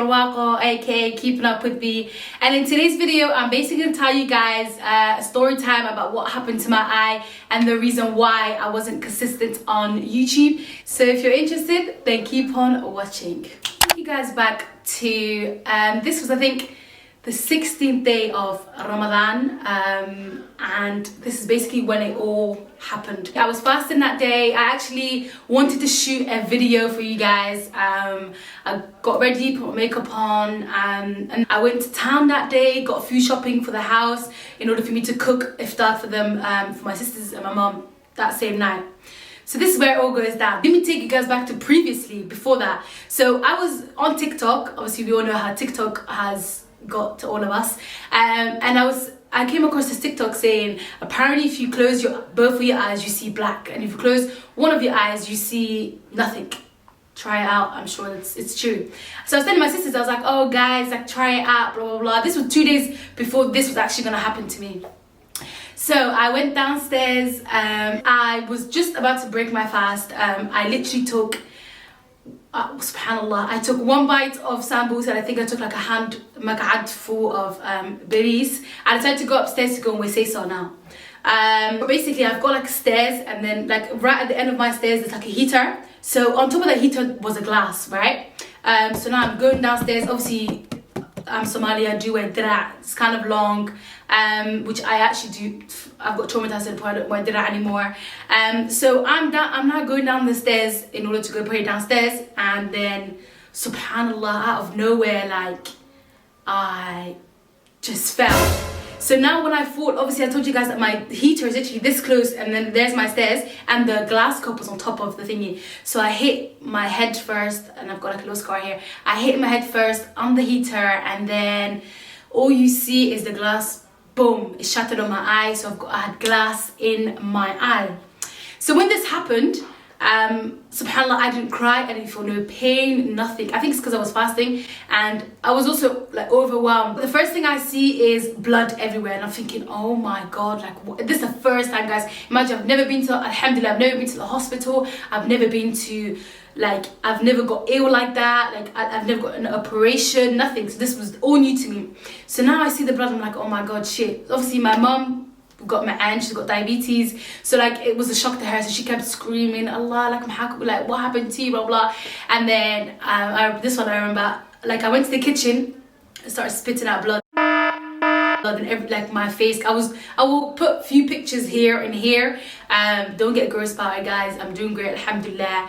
Barwaaqo AKA Keeping Up With B, and in today's video I'm basically going to tell you guys a story time about what happened to my eye and the reason why I wasn't consistent on YouTube. So if you're interested, then keep on watching. Take you guys back to this was, I think, the 16th day of Ramadan, and this is basically when it all happened. I was fasting that day. I actually wanted to shoot a video for you guys. I got ready, put my makeup on, and I went to town that day, got food shopping for the house in order for me to cook iftar for them, for my sisters and my mom that same night. So this is where it all goes down. Let me take you guys back to previously, before that. So I was on TikTok. Obviously we all know how TikTok has got to all of us, and I came across this TikTok saying apparently if you close both of your eyes you see black, and if you close one of your eyes you see nothing. Try it out, I'm sure it's true. So I was telling my sisters, I was like, oh guys, like try it out, blah blah blah. This was 2 days before this was actually gonna happen to me. So I went downstairs, I was just about to break my fast. I literally took subhanallah, I took one bite of sambus, and I think I took like a handful of berries. I decided to go upstairs to go and say so now. But basically I've got like stairs, and then like right at the end of my stairs there's like a heater. So on top of that heater was a glass, right? So now I'm going downstairs. Obviously I'm Somali, I do wear dira. It's kind of long, which I actually do. I've got traumatized to the point I don't wear dira anymore. So I'm now going down the stairs in order to go pray downstairs, and then subhanallah, out of nowhere, like I just fell. So now when I fall, obviously I told you guys that my heater is literally this close, and then there's my stairs, and the glass cup was on top of the thingy. So I hit my head first, and I've got like a little scar here. I hit my head first on the heater, and then all you see is the glass, boom, it shattered on my eye. So I had glass in my eye. So when this happened, subhanallah, I didn't cry, I didn't feel no pain, nothing. I think it's because I was fasting, and I was also like overwhelmed. The first thing I see is blood everywhere, and I'm thinking, oh my god, like what? This is the first time, guys. Imagine, I've never been to, alhamdulillah, I've never been to the hospital, I've never been to, like, I've never got ill like that, like I've never got an operation, nothing. So this was all new to me. So now I see the blood, I'm like, oh my god, shit. Obviously my mum got my aunt, she's got diabetes, so like it was a shock to her, so she kept screaming, Allah, like what happened to you, blah blah. And then this one I remember, like I went to the kitchen and started spitting out blood and like my face. I will put a few pictures here and here. Don't get grossed by it, guys. I'm doing great, alhamdulillah.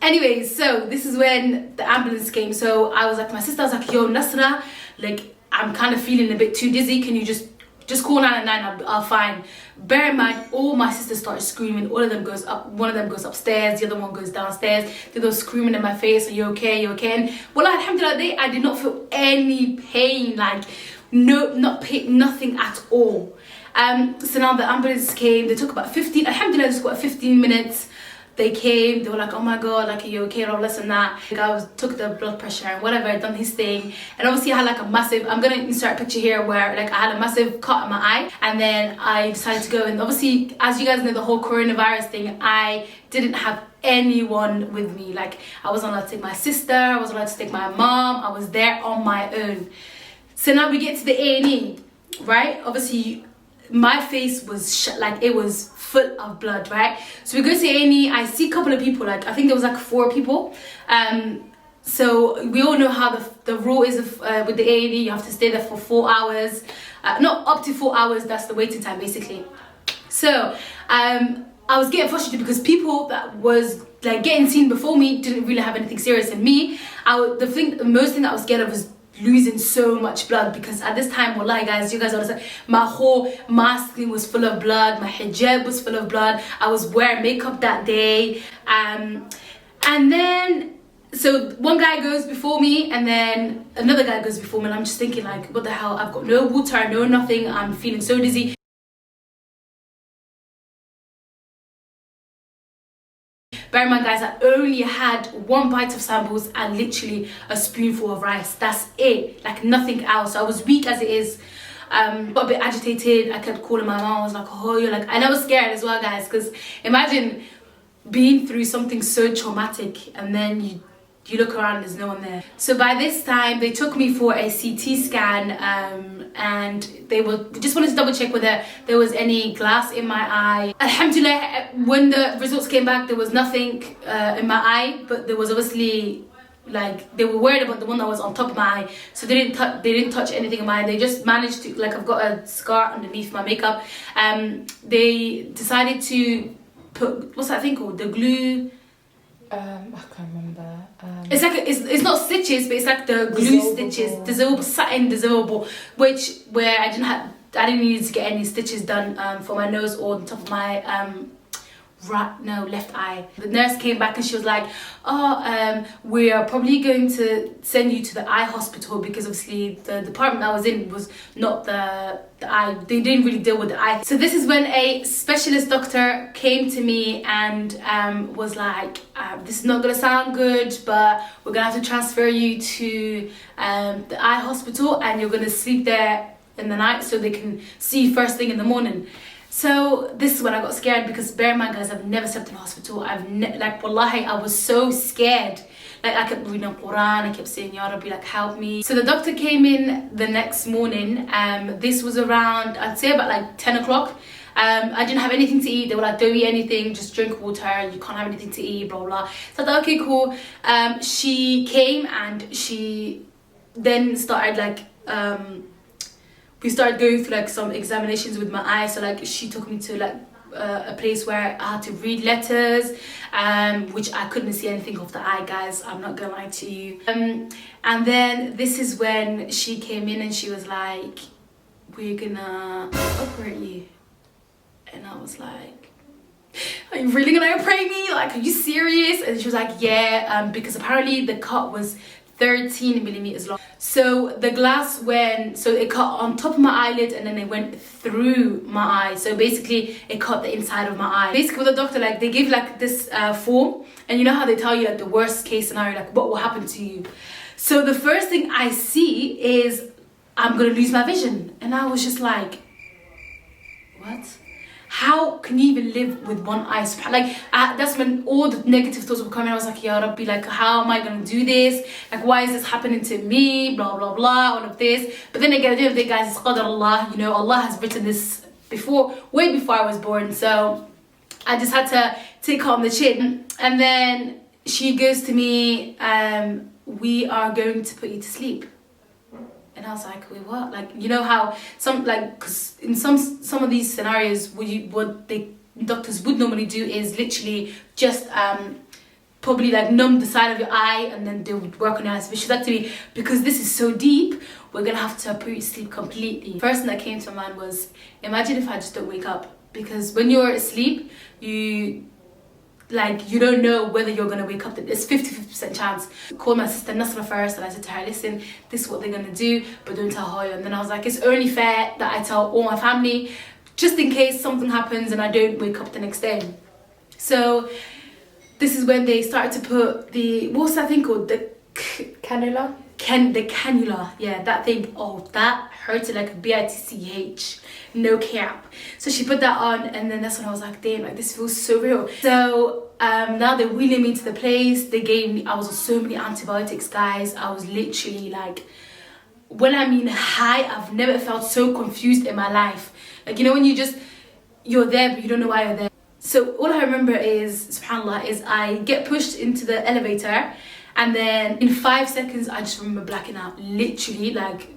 Anyways, so this is when the ambulance came. So I was like, my sister, I was like, yo Nasra, like I'm kind of feeling a bit too dizzy, can you just call 999, I'll fine. Bear in mind, all my sisters started screaming. All of them goes up, one of them goes upstairs, the other one goes downstairs. They're those screaming in my face, are you okay, you okay? And well, alhamdulillah, I did not feel any pain, like not pain, nothing at all. So now the ambulance came, they took about 15, alhamdulillah, this got 15 minutes. They came, they were like, oh my god, like, are you okay, or less than that. The guy took the blood pressure and whatever, done his thing. And obviously I had like a massive, I'm gonna insert a picture here where like I had a massive cut in my eye, and then I decided to go. And obviously, as you guys know, the whole coronavirus thing, I didn't have anyone with me. Like I wasn't allowed to take my sister, I wasn't allowed to take my mom, I was there on my own. So now we get to the A&E, right? Obviously my face was like it was full of blood, right? So we go to A&E, I see a couple of people, like I think there was like 4 people. So we all know how the rule is with the A&E, you have to stay there for 4 hours, not up to 4 hours, that's the waiting time basically. So I was getting frustrated because people that was like getting seen before me didn't really have anything serious, and me, the most thing that I was scared of was losing so much blood, because at this time, wallahi guys, you guys understand, my whole mask was full of blood, my hijab was full of blood, I was wearing makeup that day, and then so one guy goes before me, and then another guy goes before me, and I'm just thinking like, what the hell, I've got no water, no nothing, I'm feeling so dizzy. Bear in mind, guys, I only had 1 bite of samples and literally a spoonful of rice. That's it, like nothing else. I was weak as it is. Got a bit agitated. I kept calling my mom. I was like, oh, you're like, and I was scared as well, guys, because imagine being through something so traumatic and then you you look around, there's no one there. So by this time, they took me for a CT scan, and they just wanted to double check whether there was any glass in my eye. Alhamdulillah, when the results came back, there was nothing in my eye, but there was obviously, like, they were worried about the one that was on top of my eye, so they didn't touch anything in my eye. They just managed to, like, I've got a scar underneath my makeup. They decided to put, what's that thing called? The glue. I can't remember. It's like it's not stitches, but it's like the glue stitches, dissolvable, satin dissolvable, where I didn't need to get any stitches done for my nose or the top of my left eye. The nurse came back and she was like, we are probably going to send you to the eye hospital, because obviously the department I was in was not the eye. They didn't really deal with the eye. So this is when a specialist doctor came to me and was like, this is not gonna sound good, but we're gonna have to transfer you to the eye hospital, and you're gonna sleep there in the night so they can see you first thing in the morning. So this is when I got scared, because bear in mind, guys, I've never slept in a hospital. Like, wallahi, I was so scared. Like, I kept reading Quran, I kept saying, Ya Rabbi, like, help me. So the doctor came in the next morning. This was around, I'd say about like 10 o'clock. I didn't have anything to eat. They were like, don't eat anything, just drink water. You can't have anything to eat, blah, blah. So I thought, okay, cool. She came and she then started like, we started going through like some examinations with my eyes. So like she took me to like a place where I had to read letters, which I couldn't see anything of the eye, guys, I'm not gonna lie to you. And then this is when she came in and she was like, we're gonna operate you. And I was like, are you really gonna operate me? Like, are you serious? And she was like, yeah, because apparently the cut was 13 millimeters long. So the glass it cut on top of my eyelid and then it went through my eye. So basically it cut the inside of my eye. Basically with the doctor, like, they give like this form, and you know how they tell you like the worst case scenario, like what will happen to you. So the first thing I see is I'm gonna lose my vision. And I was just like, what? How can you even live with one eye? Like, that's when all the negative thoughts were coming. I was like, Ya Rabbi, like, how am I going to do this? Like, why is this happening to me? Blah, blah, blah, all of this. But then again, at the end of the day, guys, it's qadar Allah. You know, Allah has written this way before I was born. So I just had to take it on the chin. And then she goes to me, we are going to put you to sleep. And I was like, wait, what? Like, you know how because in some of these scenarios, what the doctors would normally do is literally just probably like numb the side of your eye, and then they would work on your eyes. But she's like to me, because this is so deep, we're gonna have to put you to sleep completely. First thing that came to my mind was, imagine if I just don't wake up, because when you're asleep, you don't know whether you're going to wake up. It's 50% chance. I called my sister Nasra first, and I said to her, listen, this is what they're going to do, but don't tell her. And then I was like, it's only fair that I tell all my family, just in case something happens and I don't wake up the next day. So this is when they started to put what's that thing called? The cannula? The cannula, yeah, that thing. Oh, that hurted like a bitch, no cap. So she put that on, and then that's when I was like, damn, like, this feels so real. So now they're wheeling me to the place. I was on so many antibiotics, guys. I was literally like, when I mean high, I've never felt so confused in my life. Like, you know, when you're there, but you don't know why you're there. So all I remember is, subhanAllah, is I get pushed into the elevator, and then in 5 seconds, I just remember blacking out. Literally, like,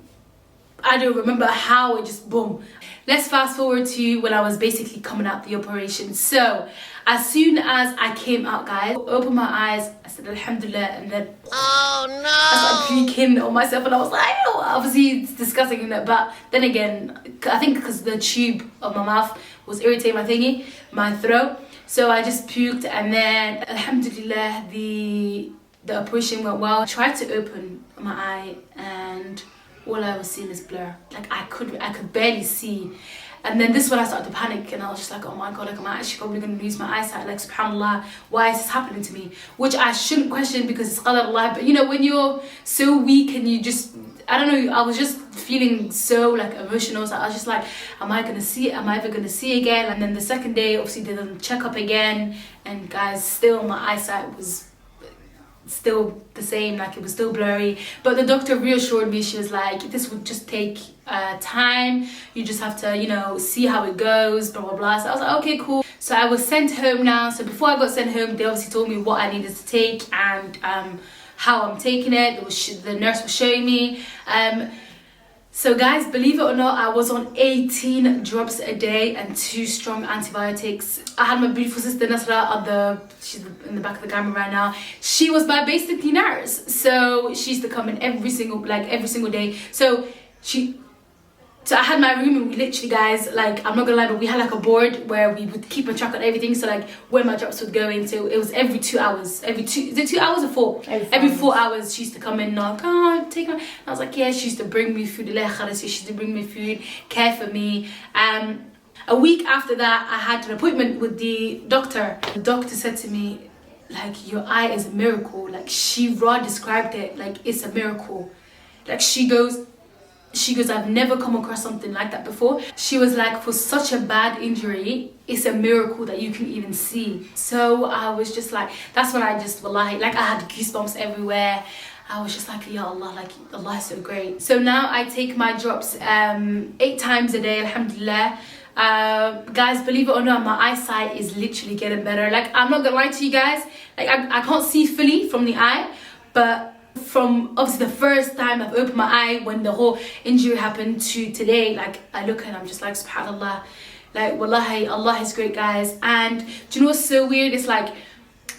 I don't remember how, it just boom. Let's fast forward to when I was basically coming out the operation. So as soon as I came out, guys, opened my eyes, I said Alhamdulillah, and then I started puking on myself, and I was like, oh, obviously it's disgusting, isn't it? But then again, I think because the tube of my mouth was irritating my throat, so I just puked. And then Alhamdulillah, the operation went well. I tried to open my eye, and all I was seeing is blur. Like, I could barely see. And then this is when I started to panic, and I was just like, oh my god, like, am I actually probably going to lose my eyesight? Like, subhanAllah, why is this happening to me? Which I shouldn't question, because it's qadar Allah. But you know, when you're so weak and you just, I don't know, I was just feeling so like emotional. So I was just like, am I gonna see it? Am I ever gonna see again? And then the second day, obviously, they did a checkup again, and guys, still my eyesight was still the same, like it was still blurry, but the doctor reassured me. She was like, this would just take time, you just have to, you know, see how it goes, blah blah blah. So I was like, okay, cool. So I was sent home now. So before I got sent home, they obviously told me what I needed to take and how I'm taking it. The nurse was showing me. So guys, believe it or not, I was on 18 drops a day and 2 strong antibiotics. I had my beautiful sister Nasra she's in the back of the camera right now. She was my basically nurse. So she used to come in every single day. So I had my room, and we literally, guys, like, I'm not gonna lie, but we had like a board where we would keep a track on everything. So like where my drops would go into, it was every 2 hours. Is it 2 hours or 4? Every 4 hours she used to come in, knock, oh, take my. And I was like, yeah. She used to bring me food. She used to bring me food, care for me. A week after that, I had an appointment with the doctor. The doctor said to me, like, your eye is a miracle. Like, she raw described it like it's a miracle. Like, she goes, I've never come across something like that before. She was like, for such a bad injury, it's a miracle that you can even see. So I was just like, that's when I just, wallahi, like, I had goosebumps everywhere. I was just like, ya Allah, like, Allah is so great. So now I take my drops 8 times a day, alhamdulillah. Guys, believe it or not, my eyesight is literally getting better. Like, I'm not gonna lie to you guys, like, I can't see fully from the eye, but from obviously the first time I've opened my eye when the whole injury happened to today, like, I look and I'm just like, subhanallah, like, wallahi, Allah is great, guys. And do you know what's so weird? It's like,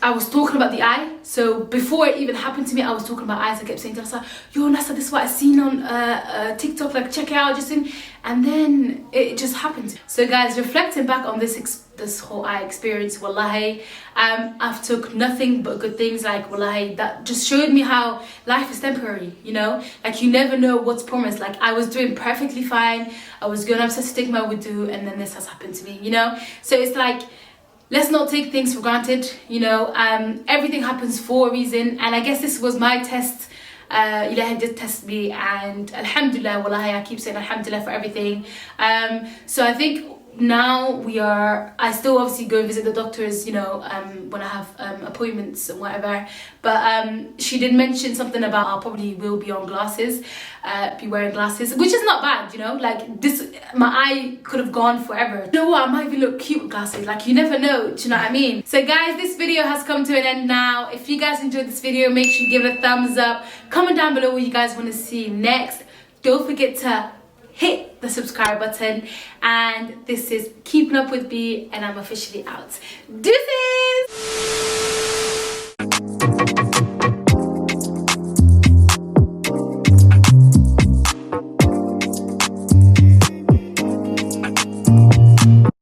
I was talking about the eye. So before it even happened to me, I was talking about eyes. I kept saying to Nasa, yo Nasa, this is what I seen on TikTok, like, check it out, just in. And then it just happened. So guys, reflecting back on this whole eye experience, wallahi, I've took nothing but good things. Like, wallahi, that just showed me how life is temporary, you know? Like, you never know what's promised. Like, I was doing perfectly fine. I was going upstairs to take my wudu, and then this has happened to me, you know? So it's like, let's not take things for granted, you know. Everything happens for a reason, and I guess this was my test. Ilahi did test me, and alhamdulillah, wallahi, I keep saying alhamdulillah for everything. So I think now I still obviously go visit the doctors, you know, when I have appointments and whatever. But she did mention something about I probably will be on glasses, be wearing glasses, which is not bad, you know. Like, this, my eye could have gone forever. You know what? I might even look cute with glasses. Like, you never know. Do you know what I mean? So guys, this video has come to an end now. If you guys enjoyed this video, make sure you give it a thumbs up. Comment down below what you guys want to see next. Don't forget to hit the subscribe button. And this is Keeping Up with B, and I'm officially out. Deuces!